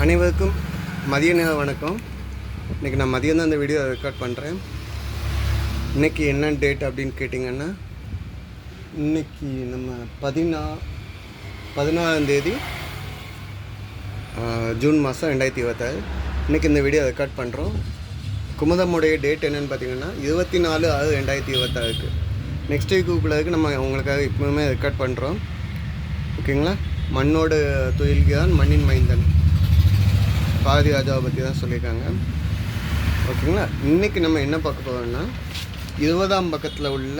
அனைவருக்கும் மதிய நேர வணக்கம். இன்றைக்கி நான் மதியம் தான் இந்த வீடியோ ரெக்கார்ட் பண்ணுறேன். இன்றைக்கி என்ன டேட் அப்படின்னு கேட்டிங்கன்னா, இன்றைக்கி நம்ம 14 ஜூன் மாதம் 2026. இன்றைக்கி இந்த வீடியோ ரெக்கார்ட் பண்ணுறோம். குமுதமுடைய டேட் என்னென்னு பார்த்தீங்கன்னா 24/6/2026. நெக்ஸ்ட் வீக்குள்ளே நம்ம உங்களுக்காக இப்போவுமே ரெக்கார்ட் பண்ணுறோம். ஓகேங்களா? மண்ணோட தொழில்தான் மண்ணின் மைந்தன் பாரதி ராஜாவை பற்றி தான் சொல்லியிருக்காங்க. ஓகேங்களா? இன்றைக்கி நம்ம என்ன பார்க்க போகிறோம்னா 20ஆம் பக்கத்தில் உள்ள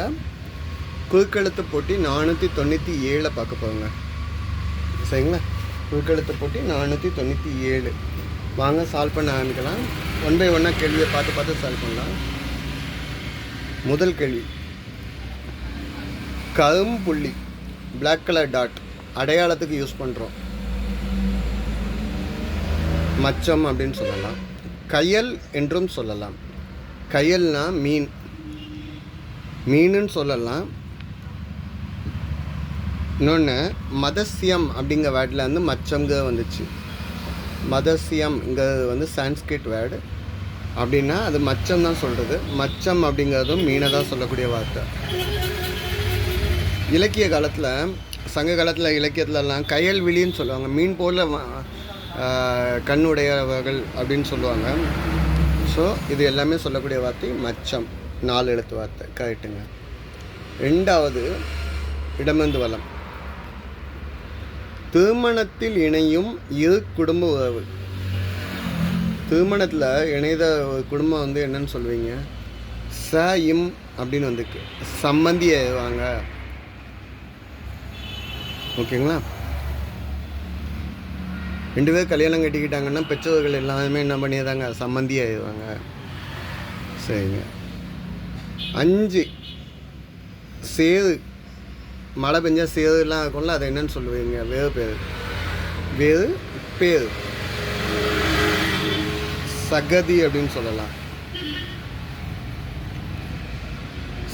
குறுக்கெழுத்து போட்டி 497 பார்க்க போகிறோங்க. சரிங்களா? குறுக்கெழுத்து போட்டி 497. வாங்க சால்வ் பண்ண ஆரம்பிக்கலாம். ஒன் பை ஒன்னாக கேள்வியை பார்த்து சால்வ் பண்ணலாம். முதல் கேள்வி, கரும்புள்ளி பிளாக் கலர் டாட் அடையாளத்துக்கு யூஸ் பண்ணுறோம். மச்சம் அப்படின்னு சொல்லலாம், கயல் என்றும் சொல்லலாம். கயல்னா மீனுன்னு சொல்லலாம். இன்னொன்று மதசியம் அப்படிங்கிற வேர்டில் வந்து மச்சம்ங்க வந்துச்சு. மதசியம்ங்கிறது வந்து சான்ஸ்கிரிட் வேர்டு. அப்படின்னா அது மச்சம் தான் சொல்கிறது. மச்சம் அப்படிங்கிறதும் மீனை தான் சொல்லக்கூடிய வார்த்தை. இலக்கிய காலத்தில், சங்க காலத்தில் இலக்கியத்துலலாம் கயல் விழின்னு சொல்லுவாங்க. மீன் போல் கண்ணுடையவர்கள் அப்படின்னு சொல்லுவாங்க. ஸோ இது எல்லாமே சொல்லக்கூடிய வார்த்தை மச்சம். 4 எழுத்து வார்த்தை. கரெக்டுங்க. ரெண்டாவது, இடமந்து வளம். திருமணத்தில் இணையும் இரு குடும்ப உறவு. திருமணத்தில் இணைந்த ஒரு குடும்பம் வந்து என்னன்னு சொல்லுவீங்க? இம் அப்படின்னு வந்துருக்கு. சம்பந்தி ஆயிடுவாங்க. ஓகேங்களா? 2 பேர் கல்யாணம் கட்டிக்கிட்டாங்கன்னா பெற்றோர்கள் எல்லாருமே என்ன பண்ணிடுறாங்க? சம்மந்தி ஆயிடுவாங்க. சரிங்க. 5, சேரு. மழை பெஞ்சால் சேருலாம் இருக்கும்ல, அதை என்னன்னு சொல்லுவீங்க? வேறு பேர் சகதி அப்படின்னு சொல்லலாம்.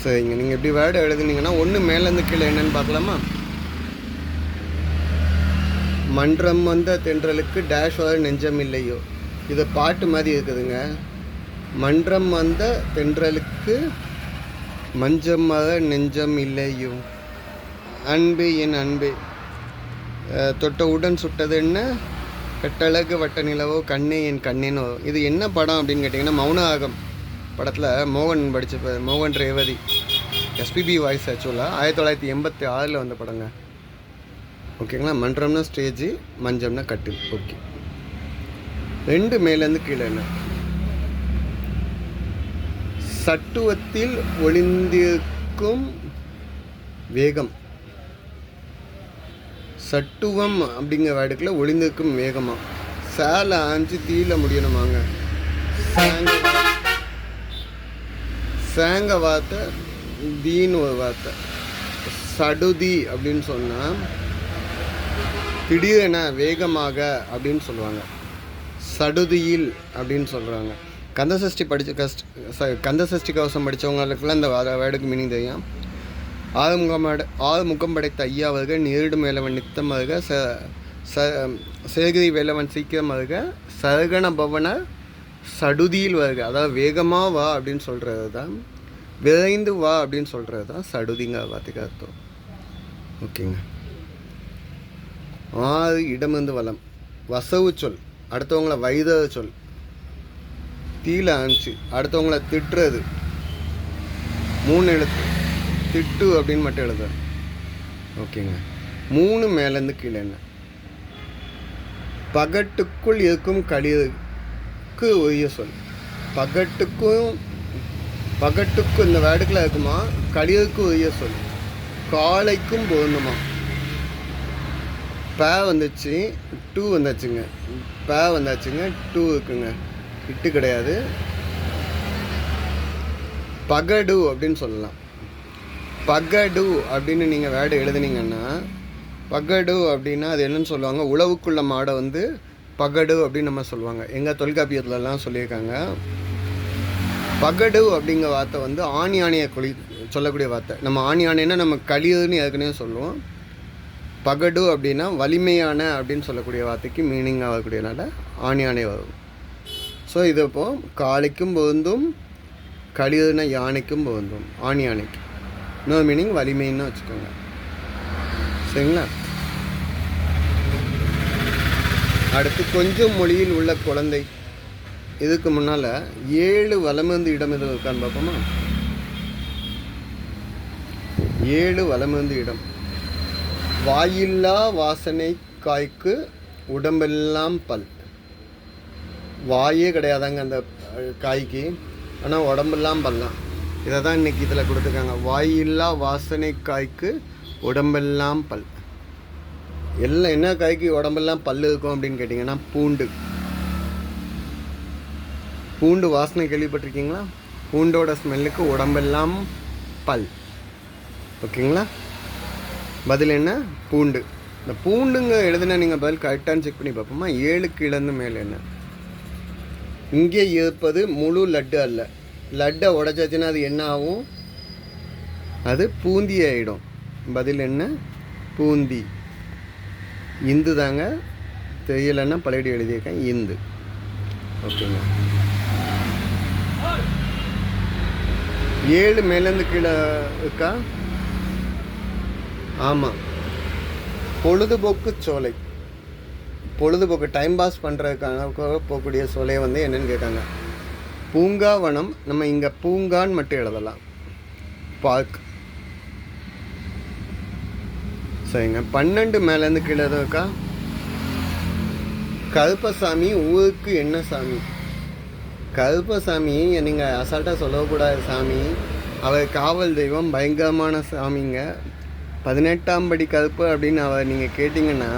சரிங்க. நீங்கள் எப்படி வேர்டு எழுதுனீங்கன்னா ஒன்று மேலேருந்து கீழே என்னன்னு பார்க்கலாமா? மன்றம் வந்த தென்றலுக்கு டேஷ் வர நெஞ்சம் இல்லையோ. இது பாட்டு மாதிரி இருக்குதுங்க. மன்றம் வந்த தென்றலுக்கு மஞ்சம் வர நெஞ்சம் இல்லையோ. அன்பு என் அன்பு தொட்ட உடன் சுட்டது என்ன கட்டழகு வட்ட நிலவோ கண்ணே என் கண்ணேனோ. இது என்ன படம் அப்படின்னு கேட்டிங்கன்னா மௌன ஆகம் படத்தில் மோகன் படித்த மோகன் ரேவதி எஸ்பிபி வாய்ஸ் ஆக்சுவலாக 1986 வந்த படங்க. ஓகேங்களா? மன்றம்னா ஸ்டேஜு, மஞ்சம்னா கட்டில். ஓகே. 2 மேலேருந்து கீழே என்ன? சட்டுவத்தில் ஒளிந்திருக்கும் வேகம். சட்டுவம் அப்படிங்கிற வேர்டுக்குள்ள ஒளிந்திருக்கும் வேகமா. சேலை ஆஞ்சு தீயில முடியணுமாங்க. சேங்க வார்த்தை தீன்னு ஒரு வார்த்தை. சடுதி அப்படின்னு சொன்னால் திடீரென வேகமாக அப்படின்னு சொல்லுவாங்க. சடுதியில் அப்படின்னு சொல்கிறாங்க. கந்தசஷ்டி கவசம் படித்தவங்களுக்குலாம் இந்த வேர்டுக்கு மீனிங் தெரியும். ஆறு முகம் படைத்த ஐயா வருக, நேரிடு மேலவன் நித்தம் வருக, சேகரி வேலவன் சீக்கிரம் வருக, சரகண பவன சடுதியில் வருக. அதாவது வேகமாக வா அப்படின்னு சொல்கிறது தான், விரைந்து வா அப்படின்னு சொல்கிறது தான் சடுதிங்க வார்த்தைக்கு அர்த்தம். ஓகேங்க. 6, இடமிருந்து வளம். வசவு சொல், அடுத்தவங்கள வைதவ சொல். தீல ஆச்சு, அடுத்தவங்கள திட்டுறது. 3 எழுத்து. திட்டு அப்படின்னு மட்டும் எழுத. ஓகேங்க. 3 மேலேருந்து கீழே என்ன? பகட்டுக்குள் இருக்கும் களிருக்கு உரிய சொல். பகட்டுக்கும் இந்த வேர்டுக்குள்ள இருக்குமா? களிருக்கு உரிய சொல். காலைக்கும் பொருந்துமா. ப வந்துச்சு, 2 வந்தாச்சுங்க. ப வந்தாச்சுங்க, 2 இருக்குங்க. இட்டு கிடையாது. பகடு அப்படின்னு சொல்லலாம். பகடு அப்படின்னு நீங்கள் வேர்டு எழுதுனீங்கன்னா, பகடு அப்படின்னா அது என்னன்னு சொல்லுவாங்க? உழவுக்குள்ள மாடை வந்து பகடு அப்படின்னு நம்ம சொல்லுவாங்க. எங்கள் தொல்காப்பியத்துலலாம் சொல்லியிருக்காங்க. பகடு அப்படிங்கிற வார்த்தை வந்து ஆணி ஆணையை சொல்லக்கூடிய வார்த்தை. நம்ம ஆணி ஆணைன்னா நம்ம களியுதுன்னு ஏற்கனவே சொல்லுவோம். பகடு அப்படின்னா வலிமையான அப்படின்னு சொல்லக்கூடிய வார்த்தைக்கு மீனிங் ஆகக்கூடியனால ஆணியானே வரும். ஸோ இது இப்போது காளைக்கும் பொருந்தும், கடிதுனா யானைக்கும் பொருந்தும், ஆணியானைக்கு. இன்னொரு மீனிங் வலிமைன்னு வச்சுக்கோங்க. சரிங்களா? அடுத்து கொஞ்சம் மொழியில் உள்ள குழந்தை. இதுக்கு முன்னால் 7 வலமிருந்து இடம் எதுவும் இருக்கான்னு பார்ப்போமா? 7 வலமிருந்து இடம். வாயில்லா வாசனை காய்க்கு உடம்பெல்லாம் பல். வாயே கிடையாதாங்க அந்த காய்க்கு, ஆனால் உடம்பெல்லாம் பல்லாம். இதை தான் இன்றைக்கி இதில் கொடுத்துருக்காங்க. வாயில்லா வாசனை காய்க்கு உடம்பெல்லாம் பல். எல்லாம் என்ன காய்க்கு உடம்பெல்லாம் பல் இருக்கும் அப்படின்னு கேட்டிங்கன்னா பூண்டு. பூண்டு வாசனை கேள்விப்பட்டிருக்கீங்களா? பூண்டோட ஸ்மெல்லுக்கு உடம்பெல்லாம் பல். ஓகேங்களா? பதில் என்ன? பூண்டு. இந்த பூண்டுங்க எழுதுனா நீங்கள் பதில் கரெக்டானு செக் பண்ணி பார்ப்போமா? 7க்கு இழந்து மேலே என்ன? இங்கே இருப்பது முழு லட்டு அல்ல. லட்டை உடைச்சாச்சுன்னா அது என்ன ஆகும்? அது பூந்தி ஆகிடும். பதில் என்ன? பூந்தி. இந்து தாங்க, தெரியலைன்னா பழையடி எழுதியிருக்கேன், இந்து. ஓகேங்க. 7 மேலேருந்து கீழே இருக்கா? ஆமாம், பொழுதுபோக்கு சோலை. பொழுதுபோக்கு டைம் பாஸ் பண்ணுறதுக்கான போகக்கூடிய சோலையை வந்து என்னென்னு கேட்டாங்க. பூங்காவனம். நம்ம இங்கே பூங்கான்னு மட்டும் எழுதலாம், பார்க். சரிங்க. 12 மேலேருந்து கீழே இருக்கா? கருப்பசாமி. ஊருக்கு என்ன சாமி? கருப்பசாமி நீங்கள் அசால்ட்டாக சொல்லக்கூடாது சாமி. அவர் காவல் தெய்வம், பயங்கரமான சாமிங்க. 18ஆம் படி கருப்பு அப்படின்னு அவர் நீங்கள் கேட்டிங்கன்னா,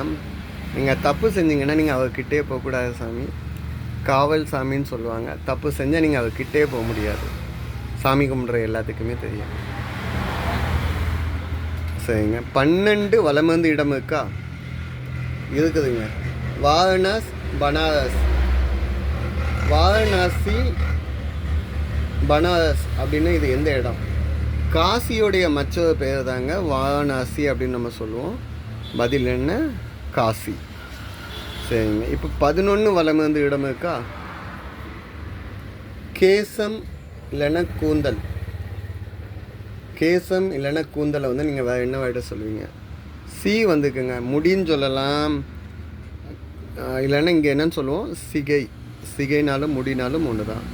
நீங்கள் தப்பு செஞ்சீங்கன்னா நீங்கள் அவர்கிட்டே போகக்கூடாது சாமி. காவல் சாமின்னு சொல்லுவாங்க. தப்பு செஞ்சால் நீங்கள் அவர்கிட்டே போக முடியாது. சாமி கும்பிட்ற எல்லாத்துக்குமே தெரியும். சரிங்க. 12 வலமிருந்து இடம் இருக்கா? இருக்குதுங்க. வாரணாஸ், பனாரஸ். வாரணாசி, பனாரஸ் அப்படின்னு இது எந்த இடம்? காசியோடைய மற்றொரு பேர் தாங்க வாரணாசி அப்படின்னு நம்ம சொல்லுவோம். பதில் என்ன? காசி. சரிங்க. இப்போ 11 வலமிருந்து இடம் இருக்கா? கேசம் இல்லைன்னா கூந்தல். கேசம் இல்லைன்னா கூந்தலை வந்து நீங்கள் வேறு என்ன வேர்டு சொல்லுவீங்க? சி வந்துக்குங்க. முடின்னு சொல்லலாம், இல்லைன்னா இங்கே என்னன்னு சொல்லுவோம்? சிகை. சிகைனாலும் முடினாலும் ஒன்று தான்.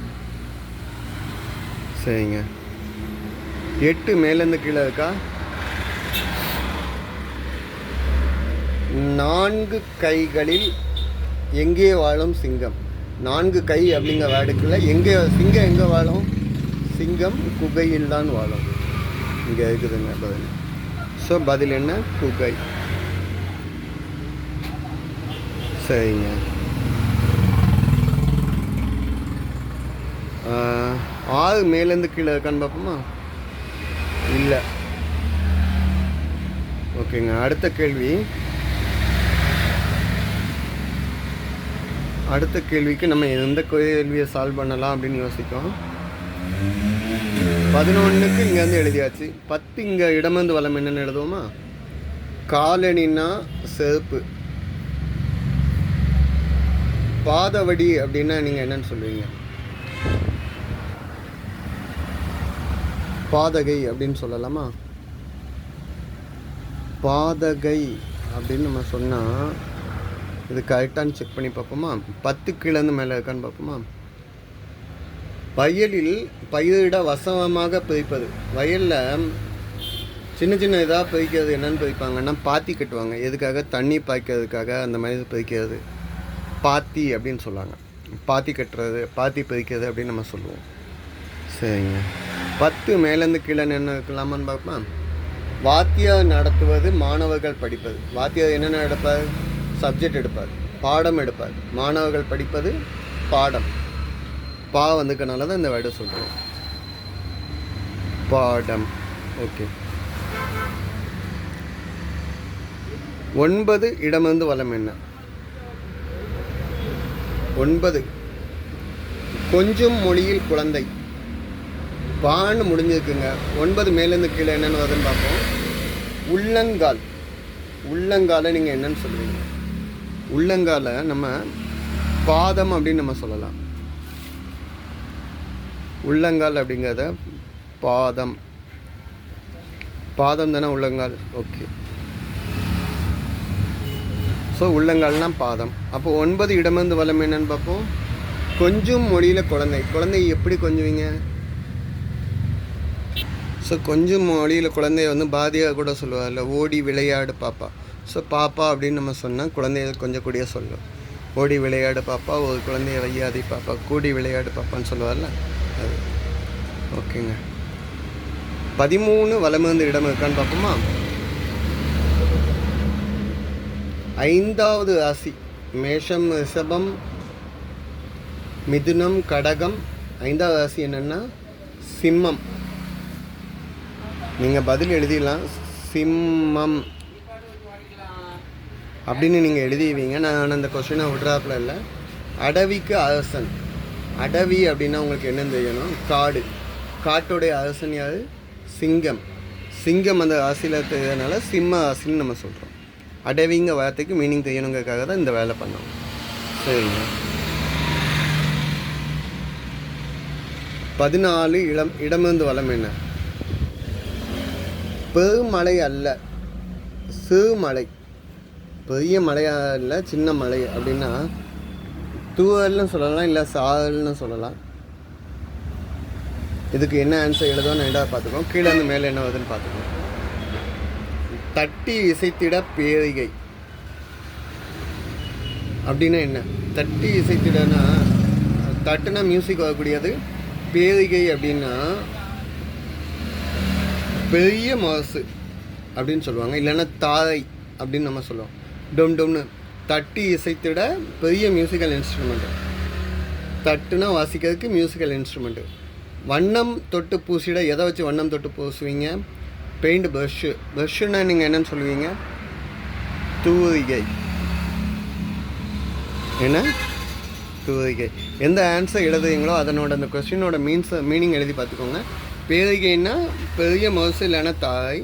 சரிங்க. 8 மேலேருந்து கீழே இருக்கா? 4 கைகளில் எங்கே வாழும் சிங்கம். 4 கை அப்படிங்கிற வேர்டுக்குள்ள எங்கே சிங்கம் எங்கே வாழும்? சிங்கம் குகையில் தான் வாழும். இங்கே இருக்குதுங்க பதில். ஸோ பதில் என்ன? குகை. சரிங்க. 6 மேலேருந்து கீழே இருக்கான்னு பார்ப்போமா? இல்லை. ஓகேங்க. அடுத்த கேள்வி. அடுத்த கேள்விக்கு நம்ம எந்த கேள்வியை சால்வ் பண்ணலாம் அப்படின்னு யோசிக்கோம். 11க்கு இங்கேருந்து எழுதியாச்சு. 10 இங்கே இடமிருந்து வலம் என்னென்னு எழுதுவோமா? காலணின்னா செருப்பு. பாதவடி அப்படின்னா நீங்கள் என்னன்னு சொல்லுவீங்க? பாதகை அப்படின்னு சொல்லலாமா? பாதகை அப்படின்னு நம்ம சொன்னால் இது கரெக்டானு செக் பண்ணி பார்ப்போமா? 10 கீழேருந்து மேலே இருக்கான்னு பார்ப்போமா? வயலில் பயிரிட வசமாக பிரிப்பது. வயலில் சின்ன சின்ன இதாக பிரிக்கிறது என்னென்னு பிரிப்பாங்கன்னா பாத்தி கட்டுவாங்க. எதுக்காக? தண்ணி பாய்க்கிறதுக்காக அந்த மாதிரி பிரிக்கிறது பாத்தி அப்படின்னு சொல்லுவாங்க. பாத்தி கட்டுறது, பாத்தி பிரிக்கிறது அப்படின்னு நம்ம சொல்லுவோம். சரிங்க. 10 மேலேருந்து கீழே என்ன இருக்கலாமான்னு பார்ப்போமா? வாத்தியார் நடத்துவது, மாணவர்கள் படிப்பது. வாத்தியார் என்னென்ன எடுப்பார்? சப்ஜெக்ட் எடுப்பார், பாடம் எடுப்பார். மாணவர்கள் படிப்பது பாடம். பா வந்துக்கனால தான் இந்த வேர்டை சொல்கிறோம், பாடம். ஓகே. 9 இடமிருந்து வலம் என்ன? 9 கொஞ்சம் மொழியில் குழந்தை. முடிஞ்சிருக்குங்க. 9 மேலேருந்து கீழே என்னென்னு வருதுன்னு பார்ப்போம். உள்ளங்கால். உள்ளங்கால நீங்கள் என்னன்னு சொல்லுவீங்க? உள்ளங்கால நம்ம பாதம் அப்படின்னு நம்ம சொல்லலாம். உள்ளங்கால் அப்படிங்கிறத பாதம். பாதம் தானே உள்ளங்கால். ஓகே. ஸோ உள்ளங்கால்னால் பாதம். அப்போ 9 இடமிருந்து வலம் என்னன்னு பார்ப்போம். கொஞ்சம் மொழியில் குழந்தை எப்படி கொஞ்சுவீங்க? ஸோ கொஞ்சம் மொழியில் குழந்தைய வந்து பாதியாக கூட சொல்லுவார்ல, ஓடி விளையாடு பாப்பா. ஸோ பாப்பா அப்படின்னு நம்ம சொன்னால் குழந்தைய கொஞ்சக்கூடிய சொல்லும். ஓடி விளையாடு பாப்பா, ஒரு குழந்தைய வையாதி பாப்பா, கூடி விளையாடு பாப்பான்னு சொல்லுவார்ல அது. ஓகேங்க. 13 வலமிருந்து இடம் இருக்கான்னு பார்ப்போமா? 5வது ராசி மேஷம், ரிஷபம், மிதுனம், கடகம். 5வது ராசி என்னென்னா சிம்மம். நீங்கள் பதில் எழுதிடலாம், சிம்மம் அப்படின்னு நீங்கள் எழுதிடுவீங்க. நான் அந்த கொஸ்டினை விட்றாப்புல இல்லை. அடவிக்கு அரசன். அடவி அப்படின்னா உங்களுக்கு என்ன தெரியணும்? காடு. காட்டோடைய அரசன் யார்? சிங்கம். சிங்கம் அந்த ராசியில் தெரியறதுனால சிம்ம ராசின்னு நம்ம சொல்கிறோம். அடவிங்க வார்த்தைக்கு மீனிங் தெரியணுங்கிறதுக்காக தான் இந்த வேலை பண்ணோம். சரிங்க. 14 இடமிருந்து வலம் என்ன? பெருமழை அல்ல, சிறுமலை. பெரிய மலையாக இல்லை, சின்ன மலை அப்படின்னா தூவல்னு சொல்லலாம், இல்லை சாரல்னு சொல்லலாம். இதுக்கு என்ன ஆன்சர் எழுதோன்னு என்ன பார்த்துக்கோம். கீழே இருந்து மேலே என்ன வருதுன்னு பார்த்துக்கோம். தட்டி இசைத்திட பேரிகை அப்படின்னா என்ன? தட்டி இசைத்திடனா தட்டுனா மியூசிக் வரக்கூடியது. பேரிகை அப்படின்னா பெரிய மாசு அப்படின்னு சொல்லுவாங்க, இல்லைன்னா தாரை அப்படின்னு நம்ம சொல்லுவோம். டொம் டொம்னு தட்டி இசைத்திட பெரிய மியூசிக்கல் இன்ஸ்ட்ருமெண்ட்டு. தட்டுனா வாசிக்கிறதுக்கு மியூசிக்கல் இன்ஸ்ட்ருமெண்ட்டு. வண்ணம் தொட்டு பூசிட எதை வச்சு வண்ணம் தொட்டு பூசுவீங்க? Paint brush. ப்ரஷ்ஷுன்னா நீங்கள் என்னன்னு சொல்லுவீங்க? தூரிகை. என்ன? தூரிகை. எந்த ஆன்சர் எழுதுறீங்களோ அதனோட அந்த கொஸ்டினோட மீனிங் எழுதி பார்த்துக்கோங்க. பேரிகைன்னா பெரிய மவுசு, இல்லைன்னா தாய்.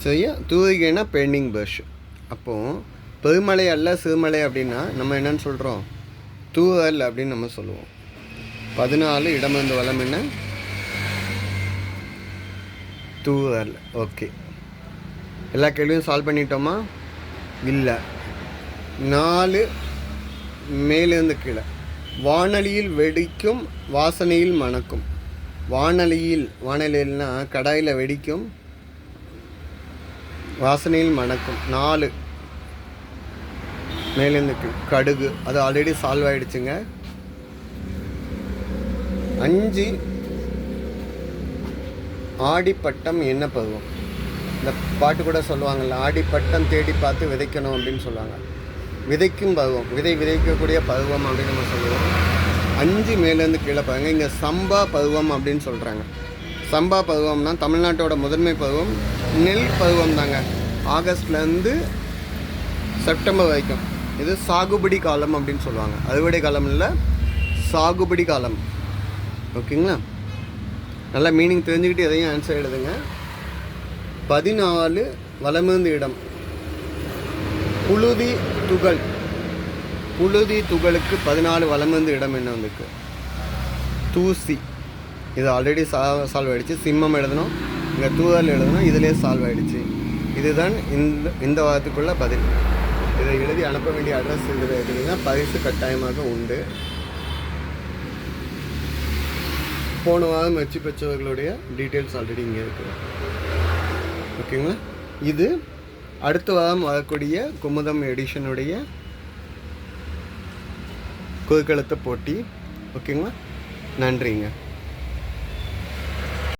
சரியா? தூரிகைன்னா பெயிண்டிங் ப்ரஷ். அப்போது பெருமலை அல்ல சிறுமலை அப்படின்னா நம்ம என்னன்னு சொல்கிறோம்? தூரல் அப்படின்னு நம்ம சொல்லுவோம். 14 இடமிருந்து வலம் என்ன? தூரல். ஓகே. எல்லா கேள்வியும் சால்வ் பண்ணிட்டோமா? இல்லை. 4 மேலேருந்து கீழே. வானலியில் வெடிக்கும், வாசனையில் மணக்கும். வானலியில்னா கடாயில் வெடிக்கும், வாசனையில் மணக்கும். 4 மேலேருந்து கடுகு. அது ஆல்ரெடி சால்வ் ஆகிடுச்சுங்க. 5 ஆடிப்பட்டம் என்ன பருவம்? இந்த பாட்டு கூட சொல்லுவாங்கள்ல, ஆடிப்பட்டம் தேடி பார்த்து விதைக்கணும் அப்படின்னு சொல்லுவாங்க. விதைக்கும் பருவம், விதைக்கக்கூடிய பருவம் அப்படின்னு நம்ம சொல்லுவோம். 5 மேலேருந்து கீழே பாருங்கள். இங்கே சம்பா பருவம் அப்படின்னு சொல்கிறாங்க. சம்பா பருவம்னா தமிழ்நாட்டோட முதன்மை பருவம் நெல் பருவம் தாங்க. ஆகஸ்ட்லேருந்து செப்டம்பர் வரைக்கும் இது சாகுபடி காலம் அப்படின்னு சொல்லுவாங்க. அறுவடை காலம் இல்லை, சாகுபடி காலம். ஓகேங்களா? நல்லா மீனிங் தெரிஞ்சுக்கிட்டு எதையும் ஆன்சர் எழுதுங்க. 14 வலமிருந்து இடம். புழுதி துகள். புழுதி துகளுக்கு 14 வலமிருந்து இடம் என்ன வந்துருக்கு? தூசி. இது ஆல்ரெடி சால்வ் ஆகிடுச்சு. சிம்மம் எழுதணும், இங்கே தூவல் எழுதணும், இதிலே சால்வ் ஆகிடுச்சு. இதுதான் இந்த வாரத்துக்குள்ள பதில். இதை எழுதி அனுப்ப வேண்டிய அட்ரஸ் இதில் இருக்குதுன்னா பரிசு கட்டாயமாக உண்டு. போன வாரம் வெற்றி பெற்றவர்களுடைய டீட்டெயில்ஸ் ஆல்ரெடி இங்கே இருக்குது. ஓகேங்களா? இது அடுத்த வாரம் வரக்கூடிய குமுதம் எடிஷனுடைய குறுக்கெழுத்து போட்டி. ஓகேங்களா? நன்றிங்க.